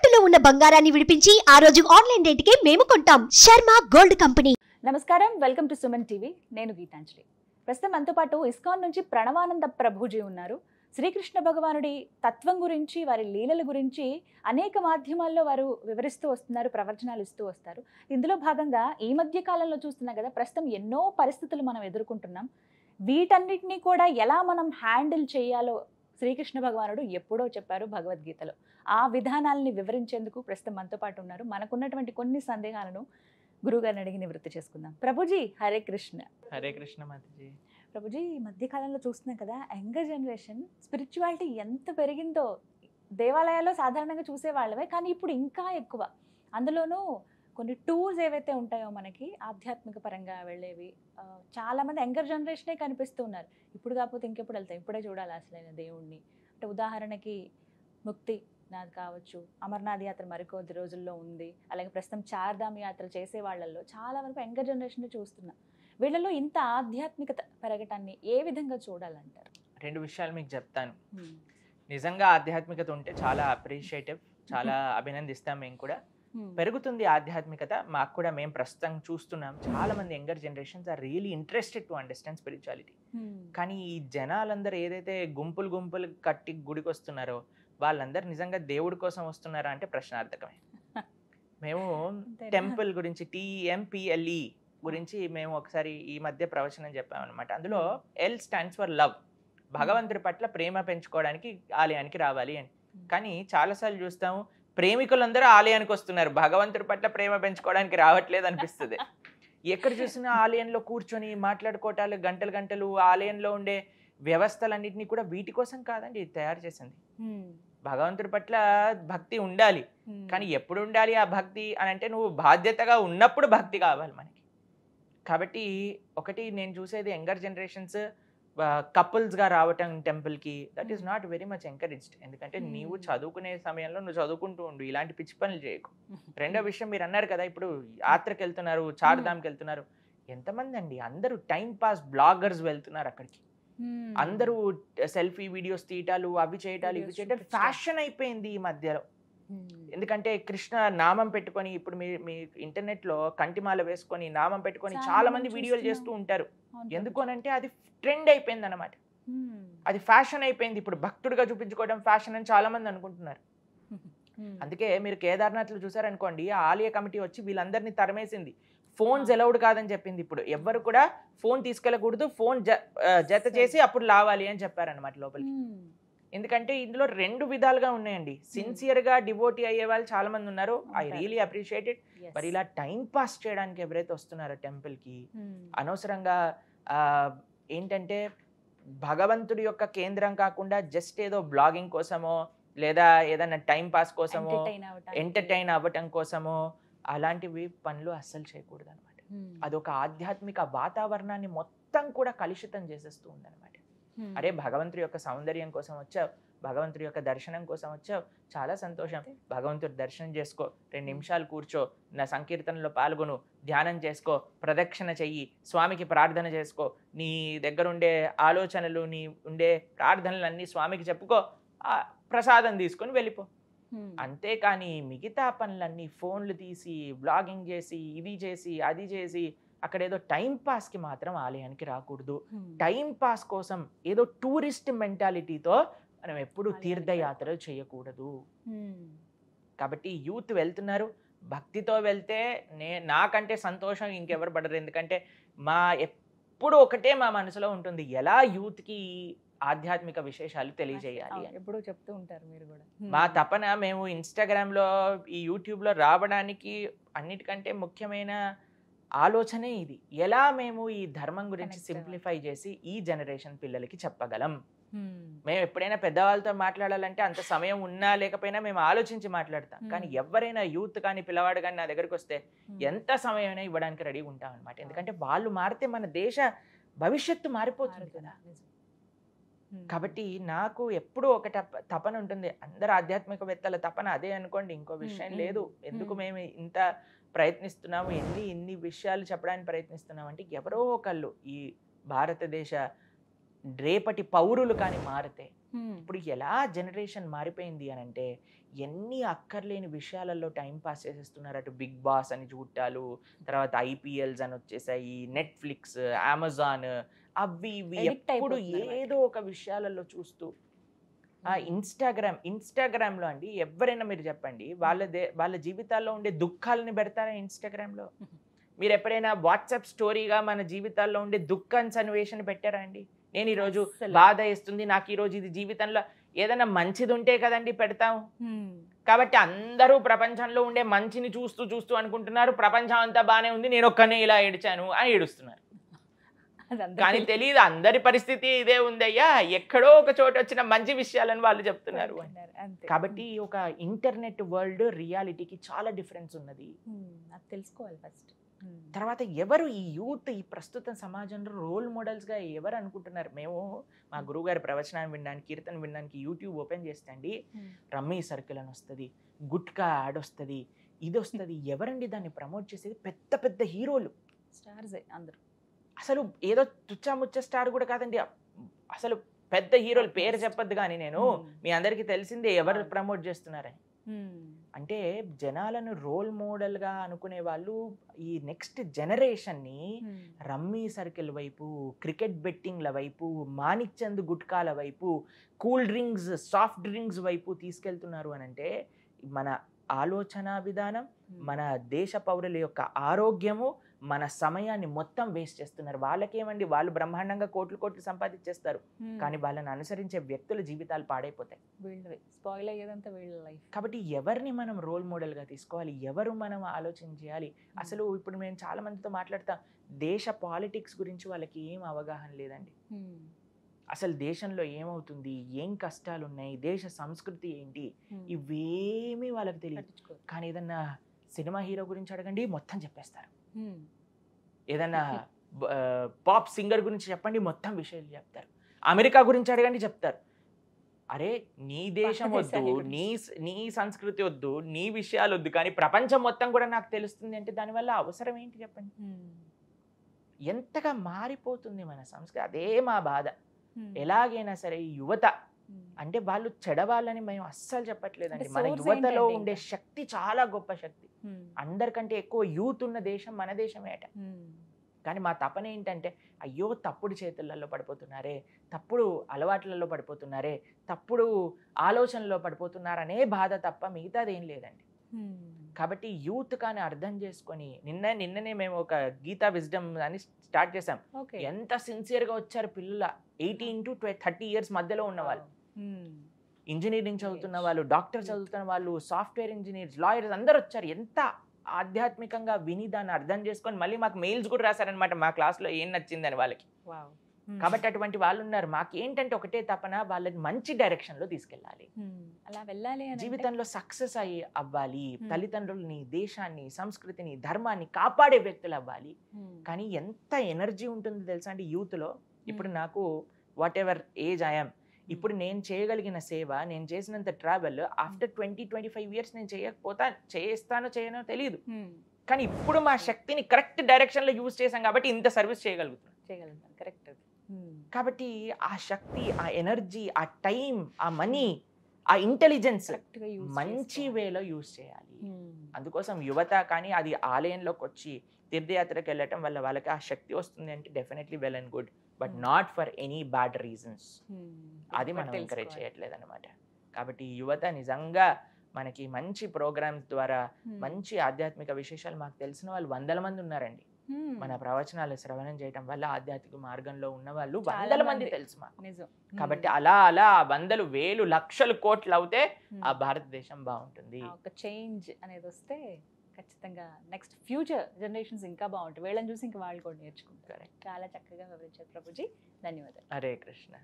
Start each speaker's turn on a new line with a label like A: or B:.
A: తాకట్టులో ఉన్న బంగారాన్ని విడిపించి ఆ రోజు ఆన్లైన్ రేటుకే మేము కొంటాం. Sharma gold company.
B: నమస్కారం, వెల్కమ్ టు సుమన్ టీవీ. నేను గీతాంజలి. ప్రస్తుతం మనతో పాటు ఇస్కాన్ నుంచి ప్రణవానంద ప్రభుజీ ఉన్నారు. శ్రీకృష్ణ భగవానుడి తత్వం గురించి, వారి లీలల గురించి అనేక మాధ్యమాల్లో వారు వివరిస్తూ వస్తున్నారు, ప్రవచనాలు ఇస్తూ వస్తారు. ఇందులో భాగంగా ఈ మధ్య కాలంలో చూస్తున్నాం కదా, ప్రస్తుతం ఎన్నో పరిస్థితులు మనం ఎదుర్కొంటున్నాం. వీటన్నిటినీ కూడా ఎలా మనం హ్యాండిల్ చేయాలో శ్రీకృష్ణ భగవానుడు ఎప్పుడో చెప్పారు భగవద్గీతలో. ఆ విధానాలని వివరించేందుకు ప్రస్తుతం మనతో పాటు ఉన్నారు. మనకున్నటువంటి కొన్ని సందేహాలను గురువుగారిని అడిగి నివృత్తి చేసుకుందాం. ప్రభుజీ, హరే కృష్ణ.
C: హరే కృష్ణ మాతాజీ.
B: ప్రభుజీ, ఈ మధ్య కాలంలో చూస్తున్నాం కదా, యంగర్ జనరేషన్ స్పిరిచువాలిటీ ఎంత పెరిగిందో. దేవాలయాల్లో సాధారణంగా చూసేవాళ్ళమే, కానీ ఇప్పుడు ఇంకా ఎక్కువ. అందులోనూ కొన్ని టూర్స్ ఏవైతే ఉంటాయో మనకి ఆధ్యాత్మిక పరంగా వెళ్ళేవి, చాలామంది యంగర్ జనరేషనే కనిపిస్తూ ఉన్నారు. ఇప్పుడు కాకపోతే ఇంకెప్పుడు వెళ్తాం, ఇప్పుడే చూడాలి అసలైన దేవుణ్ణి. అంటే ఉదాహరణకి ముక్తి నాది కావచ్చు, అమర్నాథ్ యాత్ర మరికొద్ది రోజుల్లో ఉంది, అలాగే ప్రస్తుతం చార్ధామ్ యాత్ర చేసే వాళ్ళల్లో చాలా వరకు యంగర్ జనరేషన్ చూస్తున్నాం. వీళ్ళలో ఇంత ఆధ్యాత్మికత పెరగటాన్ని ఏ విధంగా చూడాలంటారు?
C: రెండు విషయాలు మీకు చెప్తాను. నిజంగా ఆధ్యాత్మికత ఉంటే చాలా అప్రిషియేటివ్, చాలా అభినందిస్తాం. మేము కూడా పెరుగుతుంది ఆధ్యాత్మికత. మాకు కూడా మేము ప్రస్తుతం చూస్తున్నాం, చాలా మంది younger generations are really interested to understand spirituality. కానీ ఈ జనాలందరూ ఏదైతే గుంపులు కట్టి గుడికి వస్తున్నారో వాళ్ళందరూ నిజంగా దేవుడి కోసం వస్తున్నారా అంటే ప్రశ్నార్థకమే. మేము టెంపుల్ గురించి, TEMPLE గురించి మేము ఒకసారి ఈ మధ్య ప్రవచనం చెప్పామన్నమాట. అందులో L స్టాండ్స్ ఫర్ లవ్, భగవంతుడి పట్ల ప్రేమ పెంచుకోవడానికి ఆలయానికి రావాలి అని. కానీ చాలాసార్లు చూస్తాము, ప్రేమికులందరూ ఆలయానికి వస్తున్నారు, భగవంతుడి పట్ల ప్రేమ పెంచుకోవడానికి రావట్లేదు అనిపిస్తుంది. ఎక్కడ చూసినా ఆలయంలో కూర్చొని మాట్లాడుకోవటాలు, గంటలు గంటలు ఆలయంలో ఉండే వ్యవస్థలన్నింటినీ కూడా వీటి కోసం కాదండి తయారు చేసింది. భగవంతుడి పట్ల భక్తి ఉండాలి, కానీ ఎప్పుడు ఉండాలి ఆ భక్తి అని అంటే నువ్వు బాధ్యతగా ఉన్నప్పుడు భక్తి కావాలి మనకి. కాబట్టి ఒకటి నేను చూసేది యంగర్ జనరేషన్స్ కపుల్స్గా రావటం టెంపుల్కి, that is not very much encouraged. ఎందుకంటే నీవు చదువుకునే సమయంలో నువ్వు చదువుకుంటూ ఉండు, ఇలాంటి పిచ్చి పనులు చేయకు. రెండో విషయం, మీరు అన్నారు కదా ఇప్పుడు యాత్రకి వెళ్తున్నారు, చార్ధామ్కి వెళ్తున్నారు. ఎంతమంది అండి, అందరూ టైం పాస్ బ్లాగర్స్ వెళ్తున్నారు అక్కడికి. అందరూ సెల్ఫీ వీడియోస్ తీయటాలు, అవి చేయటాలు, ఇవి చేయటాలు ఫ్యాషన్ అయిపోయింది ఈ మధ్యలో. ఎందుకంటే కృష్ణ నామం పెట్టుకొని, ఇప్పుడు మీ ఇంటర్నెట్లో కంటిమాల వేసుకొని నామం పెట్టుకొని చాలా మంది వీడియోలు చేస్తూ ఉంటారు. ఎందుకు అనంటే అది ట్రెండ్ అయిపోయింది అన్నమాట, అది ఫ్యాషన్ అయిపోయింది. ఇప్పుడు భక్తుడిగా చూపించుకోవడం ఫ్యాషన్ అని చాలా మంది అనుకుంటున్నారు. అందుకే మీరు కేదార్నాథ్లో చూసారనుకోండి, ఆ ఆలయ కమిటీ వచ్చి వీళ్ళందరినీ తరిమేసింది. ఫోన్స్ అలౌడ్ కాదని చెప్పింది. ఇప్పుడు ఎవ్వరు కూడా ఫోన్ తీసుకెళ్ళకూడదు, ఫోన్ జత చేసి అప్పుడు లావాలి అని చెప్పారనమాట లోపలికి. ఎందుకంటే ఇందులో రెండు విధాలుగా ఉన్నాయండి. సిన్సియర్గా డివోటీ అయ్యే వాళ్ళు చాలా మంది ఉన్నారు, ఐ రియలీ అప్రిషియేట్ ఇట్. మరి ఇలా టైం పాస్ చేయడానికి ఎవరైతే వస్తున్నారో టెంపుల్కి, అనవసరంగా ఏంటంటే భగవంతుడి యొక్క కేంద్రం కాకుండా జస్ట్ ఏదో బ్లాగింగ్ కోసమో లేదా ఏదైనా టైం పాస్ కోసమో, ఎంటర్టైన్ అవ్వటం కోసమో అలాంటివి పనులు అస్సలు చేయకూడదు అనమాట. అదొక ఆధ్యాత్మిక వాతావరణాన్ని మొత్తం కూడా కలుషితం చేసేస్తూ ఉందన్నమాట. అరే, భగవంతుడి యొక్క సౌందర్యం కోసం వచ్చావు, భగవంతుడి యొక్క దర్శనం కోసం వచ్చావు, చాలా సంతోషం, భగవంతుడి దర్శనం చేసుకో, 2 నిమిషాలు కూర్చో, నా సంకీర్తనలో పాల్గొను, ధ్యానం చేసుకో, ప్రదక్షిణ చెయ్యి, స్వామికి ప్రార్థన చేసుకో, నీ దగ్గర ఉండే ఆలోచనలు, నీ ఉండే ప్రార్థనలు అన్నీ స్వామికి చెప్పుకో, ప్రసాదం తీసుకొని వెళ్ళిపో. అంతేకాని మిగతా పనులన్నీ ఫోన్లు తీసి బ్లాగింగ్ చేసి, ఇది చేసి అది చేసి, అక్కడ ఏదో టైం పాస్కి మాత్రం ఆలయానికి రాకూడదు. టైం పాస్ కోసం ఏదో టూరిస్ట్ మెంటాలిటీతో మనం ఎప్పుడు తీర్థయాత్రలు చేయకూడదు. కాబట్టి యూత్ వెళ్తున్నారు, భక్తితో వెళ్తే నాకంటే సంతోషం ఇంకెవరు పడరు. ఎందుకంటే ఎప్పుడు ఒకటే మా మనసులో ఉంటుంది, ఎలా యూత్కి ఆధ్యాత్మిక విశేషాలు తెలియజేయాలి అని ఎప్పుడూ చెప్తూ ఉంటారు మీరు కూడా. మా తపన, మేము ఇన్స్టాగ్రామ్లో ఈ యూట్యూబ్లో రావడానికి అన్నిటికంటే ముఖ్యమైన ఆలోచనే ఇది. ఎలా మేము ఈ ధర్మం గురించి సింప్లిఫై చేసి ఈ జనరేషన్ పిల్లలకి చెప్పగలం. మేము ఎప్పుడైనా పెద్దవాళ్ళతో మాట్లాడాలంటే అంత సమయం ఉన్నా లేకపోయినా మేము ఆలోచించి మాట్లాడతాం. కానీ ఎవరైనా యూత్ కానీ పిల్లవాడు కానీ నా దగ్గరికి వస్తే ఎంత సమయమైనా ఇవ్వడానికి రెడీగా ఉంటాం అనమాట. ఎందుకంటే వాళ్ళు మారితే మన దేశ భవిష్యత్తు మారిపోతుంది కదా. కాబట్టి నాకు ఎప్పుడూ ఒక తపన ఉంటుంది, అందరు ఆధ్యాత్మికవేత్తల తపన అదే అనుకోండి, ఇంకో విషయం లేదు. ఎందుకు మేము ఇంత ప్రయత్నిస్తున్నాము, ఎన్ని విషయాలు చెప్పడానికి ప్రయత్నిస్తున్నాం అంటే, ఎవరో ఒకళ్ళు ఈ భారతదేశ రేపటి పౌరులు కానీ మారితే, ఇప్పుడు ఎలా జనరేషన్ మారిపోయింది అని అంటే ఎన్ని అక్కర్లేని విషయాలలో టైం పాస్ చేసేస్తున్నారు. అటు బిగ్ బాస్ అని చూట్టాలు, తర్వాత ఐపీఎల్స్ అని వచ్చేసాయి, నెట్ఫ్లిక్స్, అమెజాన్, అవి ఇవి
B: Addict
C: ఎప్పుడు
B: అయిపోతున్నారు
C: ఏదో ఒక విషయాలలో చూస్తూ. ఆ ఇన్స్టాగ్రామ్లో అండి ఎవరైనా మీరు చెప్పండి, వాళ్ళ జీవితాల్లో ఉండే దుఃఖాలని పెడతారా ఇన్స్టాగ్రామ్లో? మీరు ఎప్పుడైనా వాట్సాప్ స్టోరీగా మన జీవితాల్లో ఉండే దుఃఖం సన్నివేశం పెట్టారా అండి? నేను ఈరోజు బాధ వేస్తుంది, నాకు ఈరోజు ఇది జీవితంలో ఏదైనా మంచిది ఉంటే కదండి పెడతాం. కాబట్టి అందరూ ప్రపంచంలో ఉండే మంచిని చూస్తూ చూస్తూ అనుకుంటున్నారు ప్రపంచం అంతా బాగానే ఉంది, నేను ఒక్కనే ఇలా ఏడ్చాను అని ఏడుస్తున్నారు. కానీ తెలియదు అందరి పరిస్థితి ఇదే ఉందయ్యా, ఎక్కడో ఒక చోట వచ్చిన మంచి విషయాలను వాళ్ళు చెప్తున్నారు. కాబట్టి ఒక ఇంటర్నెట్ వరల్డ్ రియాలిటీకి చాలా డిఫరెన్స్ ఉన్నది,
B: అది తెలుసుకోవాలి ఫస్ట్.
C: తర్వాత ఎవరు ఈ యూత్ ఈ ప్రస్తుత సమాజంలో రోల్ మోడల్స్గా ఎవరు అనుకుంటున్నారు? మేము మా గురువుగారి ప్రవచనాన్ని వినడానికి, కీర్తన వినడానికి యూట్యూబ్ ఓపెన్ చేస్తే అండి రమ్మీ సర్కిల్ అని వస్తుంది, గుట్కా యాడ్ వస్తుంది, ఇది వస్తుంది. ఎవరండి దాన్ని ప్రమోట్ చేసేది? పెద్ద పెద్ద హీరోలు,
B: స్టార్స్ అందరూ.
C: అసలు ఏదో తుచ్చాముచ్చ స్టార్ కూడా కాదండి, అసలు పెద్ద హీరోలు పేరు చెప్పొద్దు కానీ నేను మీ అందరికీ తెలిసిందే ఎవరు ప్రమోట్ చేస్తున్నారని. అంటే జనాలను రోల్ మోడల్గా అనుకునే వాళ్ళు ఈ నెక్స్ట్ జనరేషన్ని రమ్మీ సర్కిల్ వైపు, క్రికెట్ బెట్టింగ్ల వైపు, మాణిక్చంద్ గుట్కాల వైపు, కూల్ డ్రింక్స్, సాఫ్ట్ డ్రింక్స్ వైపు తీసుకెళ్తున్నారు అని అంటే మన ఆలోచన విధానం, మన దేశ పౌరుల యొక్క ఆరోగ్యము, మన సమయాన్ని మొత్తం వేస్ట్ చేస్తున్నారు. వాళ్ళకేమండి, వాళ్ళు బ్రహ్మాండంగా కోట్లు కోట్లు సంపాదించేస్తారు, కానీ వాళ్ళని అనుసరించే వ్యక్తుల జీవితాలు పాడైపోతాయి.
B: స్పాయిల్ అయ్యేదంతా వీళ్ళ లైఫ్.
C: కాబట్టి ఎవరిని మనం రోల్ మోడల్గా తీసుకోవాలి, ఎవరు మనం ఆలోచన చేయాలి? అసలు ఇప్పుడు మేము చాలా మందితో మాట్లాడతాం, దేశ పాలిటిక్స్ గురించి వాళ్ళకి ఏం అవగాహన లేదండి. అసలు దేశంలో ఏమవుతుంది, ఏం కష్టాలు ఉన్నాయి, దేశ సంస్కృతి ఏంటి, ఇవేమీ వాళ్ళకి తెలియదు. కానీ ఏదన్నా సినిమా హీరో గురించి అడగండి మొత్తం చెప్పేస్తారు, ఏదన్నా పాప్ సింగర్ గురించి చెప్పండి మొత్తం విషయాలు చెప్తారు, అమెరికా గురించి అడగండి చెప్తారు. అరే నీ దేశం వద్దు, నీ సంస్కృతి వద్దు, నీ విషయాలు వద్దు, కానీ ప్రపంచం మొత్తం కూడా నాకు తెలుస్తుంది అంటే దానివల్ల అవసరం ఏంటి చెప్పండి? ఎంతగా మారిపోతుంది మన సంస్కృతి, అదే మా బాధ. ఎలాగైనా సరే యువత అంటే వాళ్ళు చెడవాళ్ళని మేము అస్సలు చెప్పట్లేదండి, మన యువతలో ఉండే శక్తి చాలా గొప్ప శక్తి, అందరికంటే ఎక్కువ యూత్ ఉన్న దేశం మన దేశమేట. కానీ మా తపన ఏంటంటే అయ్యో తప్పుడు చేతులలో పడిపోతున్నారే, తప్పుడు అలవాట్లలో పడిపోతున్నారే, తప్పుడు ఆలోచనలో పడిపోతున్నారనే బాధ తప్ప మిగతాదేం లేదండి. కాబట్టి యూత్ కానీ అర్థం చేసుకొని నిన్ననే మేము ఒక గీతా విజ్డమ్ అని స్టార్ట్ చేసాం. ఎంత సిన్సియర్గా వచ్చారు పిల్లల, 18 to 30 years మధ్యలో ఉన్న వాళ్ళు, ఇంజనీరింగ్ చదువుతున్న వాళ్ళు, డాక్టర్ చదువుతున్న వాళ్ళు, సాఫ్ట్వేర్ ఇంజనీర్స్, లాయర్స్ అందరు వచ్చారు. ఎంత ఆధ్యాత్మికంగా విని దాన్ని అర్థం చేసుకొని మళ్ళీ మాకు మెయిల్స్ కూడా రాశారనమాట మా క్లాస్లో ఏం నచ్చిందని వాళ్ళకి. కాబట్టి అటువంటి వాళ్ళు ఉన్నారు. మాకు ఏంటంటే ఒకటే తపన, వాళ్ళని మంచి డైరెక్షన్లో తీసుకెళ్ళాలి,
B: అలా వెళ్ళాలి,
C: జీవితంలో సక్సెస్ అవ్వాలి, తల్లిదండ్రులని, దేశాన్ని, సంస్కృతిని, ధర్మాన్ని కాపాడే వ్యక్తులు అవ్వాలి. కానీ ఎంత ఎనర్జీ ఉంటుంది తెలుసా అండి యూత్లో. ఇప్పుడు నాకు వాట్ ఎవర్ ఏజ్ ఐఎమ్, ఇప్పుడు నేను చేయగలిగిన సేవ, నేను చేసినంత ట్రావెల్ ఆఫ్టర్ 20-25 years నేను చేస్తానో చేయనో తెలియదు, కానీ ఇప్పుడు మా శక్తిని కరెక్ట్ డైరెక్షన్లో యూజ్ చేశాం కాబట్టి ఇంత సర్వీస్ చేయగలుగుతాం.
B: కరెక్ట్.
C: కాబట్టి ఆ శక్తి, ఆ ఎనర్జీ, ఆ టైం, ఆ మనీ, ఆ ఇంటెలిజెన్స్ మంచి వేలో యూజ్ చేయాలి. అందుకోసం యువత కానీ అది ఆలయంలోకి వచ్చి తీర్థయాత్రకు వెళ్ళటం వల్ల వాళ్ళకి ఆ శక్తి వస్తుంది అంటే definitely well and good, but not for any bad reasons. అది మనం ఎంకరేజ్ చేయట్లేదు అనమాట. కాబట్టి యువత నిజంగా మనకి మంచి ప్రోగ్రామ్స్ ద్వారా మంచి ఆధ్యాత్మిక విశేషాలు, మాకు తెలిసిన వాళ్ళు 100 మంది ఉన్నారండి. మన ప్రవచనాలు శ్రవణం చేయటం వల్ల ఆధ్యాత్మిక మార్గంలో ఉన్న వాళ్ళు 100 మంది తెలుసు మాకు. కాబట్టి అలా 100,000, 1,000, లక్షలు, కోట్లు అవుతే ఆ భారతదేశం బాగుంటుంది.
B: ఒక చేంజ్ అనేది వస్తే ఖచ్చితంగా నెక్స్ట్ ఫ్యూచర్ జనరేషన్స్ ఇంకా బాగుంటాయి. వీళ్ళని చూసి ఇంకా వాళ్ళు కూడా నేర్చుకుంటారు. చాలా చక్కగా వివరించారు ప్రభుజీ, ధన్యవాదాలు.
C: హరే కృష్ణ.